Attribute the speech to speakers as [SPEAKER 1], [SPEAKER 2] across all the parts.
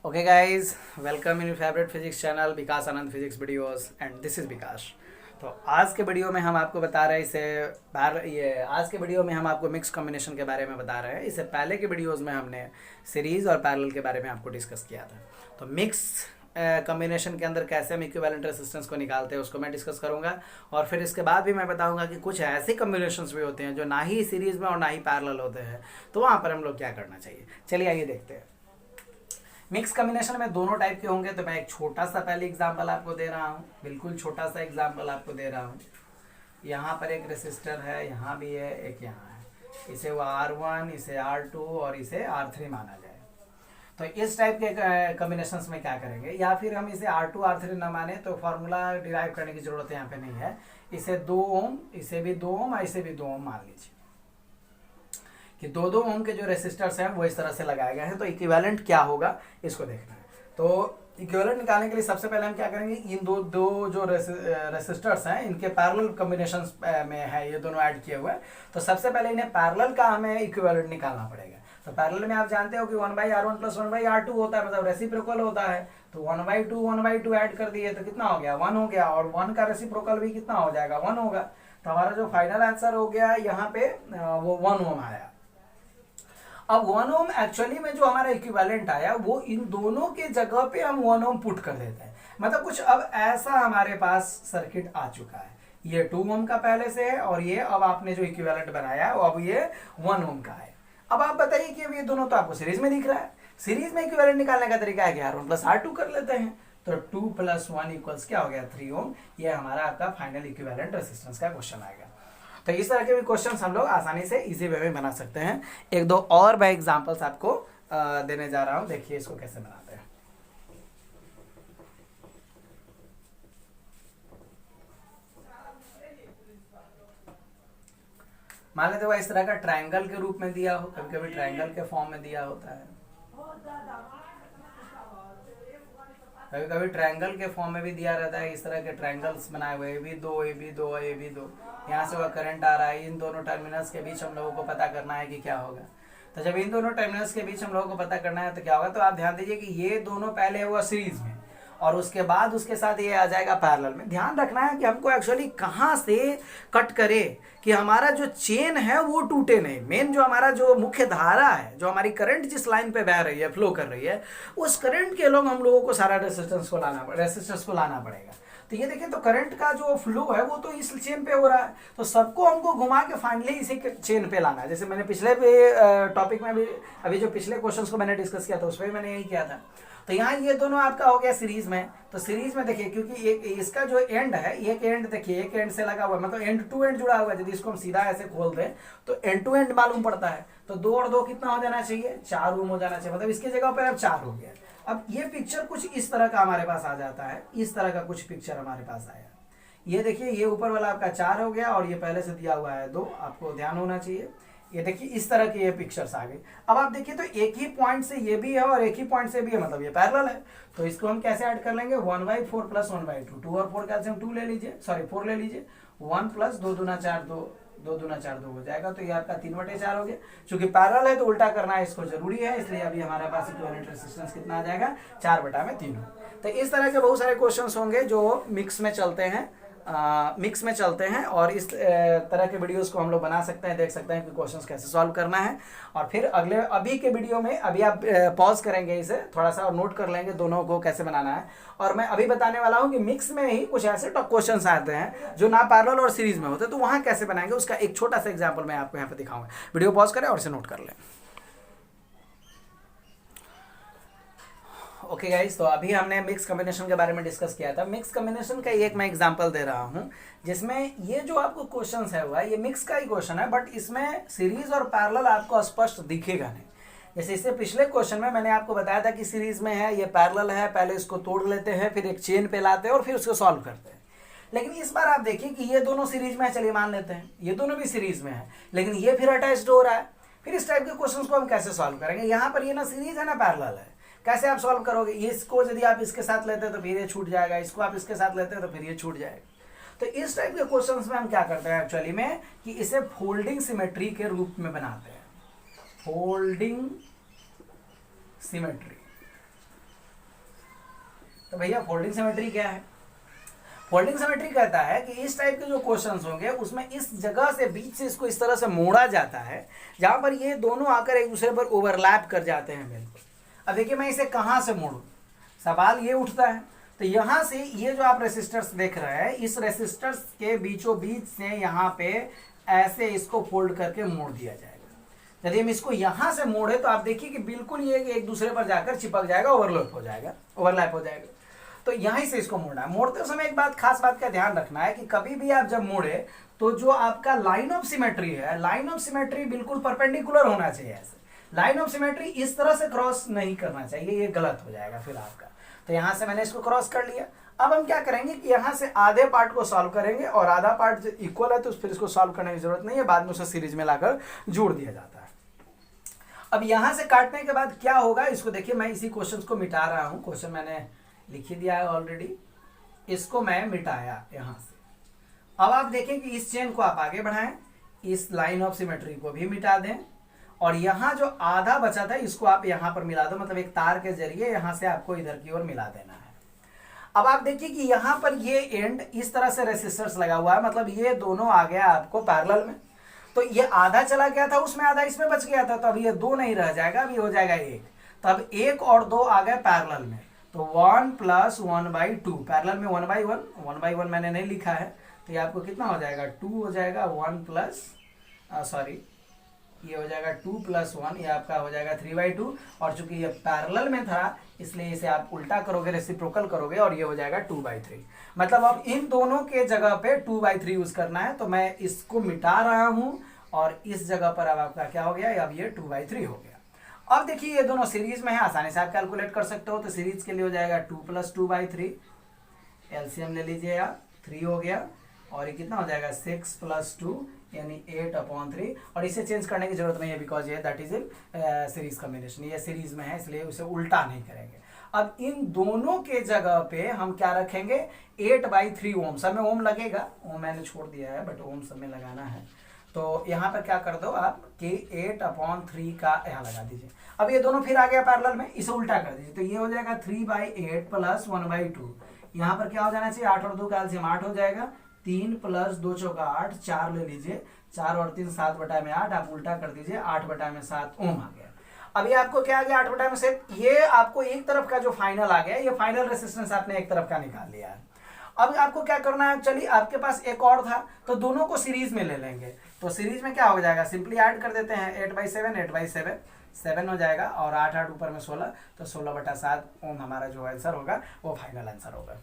[SPEAKER 1] Okay guys, welcome in your favorite physics channel Vikas Anand physics videos and this is Vikas. तो आज के video में हम आपको बता रहे हैं आज के वीडियो में हम आपको मिक्स कॉम्बिनेशन के बारे में बता रहे हैं। इससे पहले के वीडियोस में हमने सीरीज और पैरेलल के बारे में आपको डिस्कस किया था। तो मिक्स कॉम्बिनेशन के अंदर कैसे हम इक्विवेलेंट रेजिस्टेंस को निकालते हैं उसको मैं डिस्कस करूंगा, और फिर इसके बाद भी मैं बताऊंगा कि कुछ ऐसे कॉम्बिनेशंस भी होते हैं जो ना ही सीरीज में और ना ही पैरेलल होते हैं, तो वहाँ पर हम लोग क्या करना चाहिए। चलिए आइए देखते हैं। मिक्स कॉम्बिनेशन में दोनों टाइप के होंगे, तो मैं एक छोटा सा पहले एग्जांपल आपको दे रहा हूँ, बिल्कुल छोटा सा एग्जांपल आपको दे रहा हूँ। यहाँ पर एक रेसिस्टर है, यहाँ भी है, एक यहाँ है। इसे वो R1, इसे R2 और इसे R3 माना जाए। तो इस टाइप के कॉम्बिनेशंस में क्या करेंगे, या फिर हम इसे R2 R3 ना माने तो फॉर्मूला डिराइव करने की जरूरत यहाँ पे नहीं है। इसे 2 ओम, इसे भी 2 ओम और इसे भी 2 ओम मान लीजिए कि 2-2 ओम के जो रेसिस्टर्स हैं वो इस तरह से लगाए गए हैं। तो इक्विवेलेंट क्या होगा इसको देखना है। तो इक्विवेलेंट निकालने के लिए सबसे पहले हम क्या करेंगे, इन दो जो रेसिस्टर्स हैं इनके पैरेलल कॉम्बिनेशंस में है, ये दोनों ऐड किए हुए हैं। तो सबसे पहले इन्हें पैरेलल का हमें इक्विवेलेंट निकालना पड़ेगा। तो पैरेलल में आप जानते हो कि 1/R1 + 1/R2 होता है, मतलब रेसिप्रोकल होता है। तो 1/2 ऐड कर दिए तो कितना हो गया, 1 हो गया, और 1 का रेसिप्रोकल भी कितना हो जाएगा, 1 होगा। तो हमारा जो फाइनल आंसर हो गया यहाँ पे वो 1 ओम आया। अब 1 ओम एक्चुअली में जो हमारा इक्विवेलेंट आया वो इन दोनों के जगह पे हम 1 ओम पुट कर देते हैं। मतलब कुछ अब ऐसा हमारे पास सर्किट आ चुका है। ये 2 ओम का पहले से है, और ये अब आपने जो इक्विवेलेंट बनाया है वो अब ये 1 ओम का है। अब आप बताइए कि अब ये दोनों तो आपको सीरीज में दिख रहा है। सीरीज में इक्विवेलेंट निकालने का तरीका है कि R1 + R2 कर लेते हैं। तो 2 + 1 = क्या हो गया, 3 ओम। ये हमारा आपका फाइनल इक्विवेलेंट रेजिस्टेंस का क्वेश्चन आएगा। तो इस तरह के भी क्वेश्चंस हम लोग आसानी से इजी वे में बना सकते हैं। एक दो और मैं एग्जांपल्स आपको देने जा रहा हूं, देखिए इसको कैसे बनाते हैं। मान लेते हुआ इस तरह का ट्रायंगल के रूप में दिया हो, कभी कभी ट्रायंगल के फॉर्म में दिया होता है, कभी कभी ट्रायंगल के फॉर्म में भी दिया रहता है। इस तरह के ट्रायंगल्स बनाए हुए, AB2 AB2 AB2, यहाँ से वह करंट आ रहा है। इन दोनों टर्मिनल्स के बीच हम लोगों को पता करना है कि क्या होगा। तो जब इन दोनों टर्मिनल्स के बीच हम लोगों को पता करना है तो क्या होगा, तो आप ध्यान दीजिए कि ये दोनों पहले हुआ सीरीज में, और उसके बाद उसके साथ ये आ जाएगा पैरेलल में। ध्यान रखना है कि हमको एक्चुअली कहाँ से कट करे कि हमारा जो चेन है वो टूटे नहीं। मेन जो हमारा जो मुख्य धारा है, जो हमारी करंट जिस लाइन पे बह रही है, फ्लो कर रही है, उस करंट के लोग हम लोगों को सारा रेसिस्टेंस को लाना पड़ेगा। तो ये देखें, तो करंट का जो फ्लो है वो तो इस चेन पे हो रहा है, तो सबको हमको घुमा के फाइनली इसी चेन पे लाना है। जैसे मैंने पिछले टॉपिक में भी, अभी जो पिछले क्वेश्चंस को मैंने डिस्कस किया था उसमें मैंने यही किया था। तो यहाँ ये दोनों आपका हो गया सीरीज में। तो सीरीज में देखिए, क्योंकि एक इसका जो एंड है, एक एंड देखिए, एक एंड से लगा हुआ है, मतलब एंड टू एंड जुड़ा हुआ है। यदि इसको हम सीधा ऐसे खोल दें तो एंड टू एंड मालूम पड़ता है। तो 2 और 2 कितना हो जाना चाहिए, 4 ओम हो जाना चाहिए। मतलब इसकी जगह पर अब 4 हो गया। अब ये पिक्चर कुछ इस तरह का हमारे पास आ जाता है, इस तरह का कुछ पिक्चर हमारे पास आया। ये देखिए, ये ऊपर वाला आपका 4 हो गया, और ये पहले से दिया हुआ है 2, आपको ध्यान होना चाहिए। ये देखिए इस तरह के ये पिक्चर्स आ गए। अब आप देखिए, तो एक ही पॉइंट से ये भी है और एक ही पॉइंट से भी है, मतलब ये पैरेलल है। तो इसको हम कैसे ऐड कर लेंगे, 1/4 + 1/2, 2 और 4 का हम 2 ले लीजिए, सॉरी 4 ले लीजिए। 1 + 2 दूना 4, 2 दूना 4 2 हो जाएगा। तो ये आपका 3/4 हो गया। चूंकि पैरेलल है तो उल्टा करना है इसको जरूरी है, इसलिए अभी हमारे पास इक्विवेलेंट रेजिस्टेंस कितना आ जाएगा, 4/3। तो इस तरह के बहुत सारे क्वेश्चंस होंगे जो मिक्स में चलते हैं, और इस तरह के वीडियोस को हम लोग बना सकते हैं, देख सकते हैं कि क्वेश्चंस कैसे सॉल्व करना है। और फिर अभी के वीडियो में अभी आप पॉज करेंगे, इसे थोड़ा सा और नोट कर लेंगे दोनों को कैसे बनाना है। और मैं अभी बताने वाला हूं कि मिक्स में ही कुछ ऐसे टॉप क्वेश्चंस आते हैं जो ना पैरेलल और सीरीज में होते हैं, तो वहां कैसे बनाएंगे उसका एक छोटा सा एग्जाम्पल मैं आपको यहाँ पे दिखाऊंगा। वीडियो पॉज करें और इसे नोट कर लें। ओके गाइस, तो अभी हमने मिक्स कॉम्बिनेशन के बारे में डिस्कस किया था। मिक्स कॉम्बिनेशन का एक मैं एग्जांपल दे रहा हूं, जिसमें ये जो आपको क्वेश्चंस है हुआ ये मिक्स का ही क्वेश्चन है, बट इसमें सीरीज और पैरेलल आपको स्पष्ट दिखेगा नहीं। जैसे इससे पिछले क्वेश्चन में मैंने आपको बताया था कि सीरीज में है, ये पैरेलल है, पहले इसको तोड़ लेते हैं, फिर एक चेन पे लाते हैं और फिर उसको सॉल्व करते हैं। लेकिन इस बार आप देखिए कि ये दोनों सीरीज में है, चलिए मान लेते हैं ये दोनों भी सीरीज में है, लेकिन ये फिर अटैच्ड हो रहा है। फिर इस टाइप के क्वेश्चंस को हम कैसे सॉल्व करेंगे, यहाँ पर ये ना सीरीज है ना पैरेलल है, कैसे आप सॉल्व करोगे। इसको यदि आप इसके साथ लेते हैं तो फिर ये छूट जाएगा, इसको आप इसके साथ लेते हैं तो फिर ये छूट जाएगा। तो इस टाइप के क्वेश्चंस में हम क्या करते हैं एक्चुअली में, कि इसे फोल्डिंग सिमेट्री के रूप में बनाते हैं। Folding symmetry. तो भैया फोल्डिंग सिमेट्री क्या है? फोल्डिंग सिमेट्री कहता है कि इस टाइप के जो क्वेश्चंस होंगे उसमें इस जगह से बीच से इसको इस तरह से मोड़ा जाता है जहां पर ये दोनों आकर एक दूसरे पर ओवरलैप कर जाते हैं। बिल्कुल। अब देखिए मैं इसे कहां से मोड़ूं, सवाल ये उठता है। तो यहां से ये जो आप रेसिस्टर्स देख रहे हैं, इस रेसिस्टर्स के बीचों बीच से यहाँ पे ऐसे इसको फोल्ड करके मोड़ दिया जाएगा। यदि हम इसको यहां से मोड़े तो आप देखिए कि बिल्कुल ये एक दूसरे पर जाकर चिपक जाएगा, ओवरलैप हो जाएगा। तो यहीं से इसको मोड़ना है। मोड़ते समय एक खास बात का ध्यान रखना है कि कभी भी आप जब मोड़े तो जो आपका लाइन ऑफ सिमेट्री है, लाइन ऑफ सिमेट्री बिल्कुल परपेंडिकुलर होना चाहिए। ऐसे लाइन ऑफ सिमेट्री इस तरह से क्रॉस नहीं करना चाहिए, ये गलत हो जाएगा फिर आपका। तो यहां से मैंने इसको क्रॉस कर लिया। अब हम क्या करेंगे कि यहां से आधे पार्ट को सॉल्व करेंगे और आधा पार्ट इक्वल है तो फिर इसको सॉल्व करने की जरूरत नहीं है, बाद में उसे सीरीज में लाकर जोड़ दिया जाता है। अब यहां से काटने के बाद क्या होगा, इसको देखिए मैं इसी क्वेश्चन को मिटा रहा हूं। क्वेश्चन मैंने लिख ही दिया है ऑलरेडी, इसको मैं मिटाया यहां से। अब आप देखें कि इस चेन को आप आगे बढ़ाएं, इस लाइन ऑफ सिमेट्री को भी मिटा दें और यहां जो आधा बचा था इसको आप यहां पर मिला दो, मतलब एक तार के जरिए यहां से आपको इधर की ओर मिला देना है। अब आप देखिए कि यहां पर ये एंड इस तरह से रेसिस्टर्स लगा हुआ है, मतलब ये दोनों आ गया आपको पैरेलल में। तो ये आधा चला गया था उसमें, आधा इसमें बच गया था, तो अब ये 2 नहीं रह जाएगा, अभी हो जाएगा 1। तो अब 1 और 2 आ गए पैरेलल में, तो 1 + 1/2 पैरेलल में 1/1 मैंने नहीं लिखा है, तो ये आपको कितना हो जाएगा 2 हो जाएगा। 1 प्लस ये हो जाएगा 2 + 1, ये आपका हो जाएगा 3/2। और चूंकि ये पैरेलल में था इसलिए इसे आप उल्टा करोगे, रेसिप्रोकल करोगे और ये हो जाएगा 2/3। मतलब अब इन दोनों के जगह पे 2/3 यूज करना है, तो मैं इसको मिटा रहा हूं और इस जगह पर अब आपका क्या हो गया, अब ये 2/3 हो गया। अब देखिए ये दोनों सीरीज में है, आसानी से आप कैलकुलेट कर सकते हो। तो सीरीज के लिए हो जाएगा 2 + 2/3, एलसीएम ले लीजिए आप, 3 हो गया। और ये कितना हो जाएगा 6 + 2 यानी 8/3। और इसे चेंज करने की जरूरत नहीं है बिकॉज ये that is in series combination, ये सीरीज में है इसलिए उसे उल्टा नहीं करेंगे। अब इन दोनों के जगह पे हम क्या रखेंगे 8/3 ओम। सब में ओम लगेगा, ओम मैंने छोड़ दिया है बट ओम सब में लगाना है। तो यहाँ पर क्या कर दो आप कि 8/3 का यहाँ लगा दीजिए। अब ये दोनों फिर आ गया पैरेलल में, इसे उल्टा कर दीजिए। तो ये हो जाएगा 3/8 + 1/2। यहाँ पर क्या हो जाना चाहिए 8 और 2 का एलसीएम 8 हो जाएगा। 3 + 2 = 8, 4 ले लीजिए, 4 और 3 7/8, आप उल्टा कर दीजिए 8/7 ओम आ गया। अभी आपको क्या आ गया 8/7, ये आपको एक तरफ का जो फाइनल आ गया, ये फाइनल रेसिस्टेंस आपने एक तरफ का निकाल लिया है। अब आपको क्या करना है, चलिए आपके पास एक और था तो दोनों को सीरीज में ले लेंगे। तो सीरीज में क्या हो जाएगा, सिंपली ऐड कर देते हैं 8/7 7 हो जाएगा और 8 ऊपर में 16, तो 16/7 ओम हमारा जो आंसर होगा वो फाइनल आंसर होगा।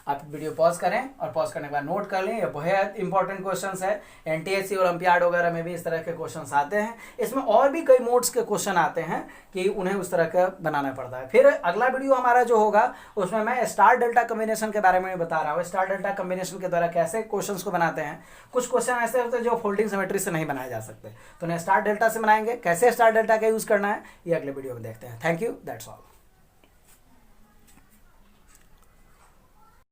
[SPEAKER 1] आप वीडियो पॉज करें और पॉज करने के बाद नोट कर लें, ये बहुत इंपॉर्टेंट क्वेश्चंस है। एनटीएससी ओलंपियाड वगैरह में भी इस तरह के क्वेश्चंस आते हैं। इसमें और भी कई मोड्स के क्वेश्चन आते हैं कि उन्हें उस तरह का बनाना पड़ता है। फिर अगला वीडियो हमारा जो होगा उसमें मैं स्टार डेल्टा कॉम्बिनेशन के बारे में बता रहा हूँ। स्टार डेल्टा कॉम्बिनेशन के द्वारा कैसे क्वेश्चन को बनाते हैं। कुछ क्वेश्चन ऐसे होते हैं जो फोल्डिंग सिमेट्री से नहीं बनाए जा सकते, तो उन्हें स्टार डेल्टा से बनाएंगे। कैसे स्टार डेल्टा का यूज करना है ये अगले वीडियो में देखते हैं। Thank you, that's all.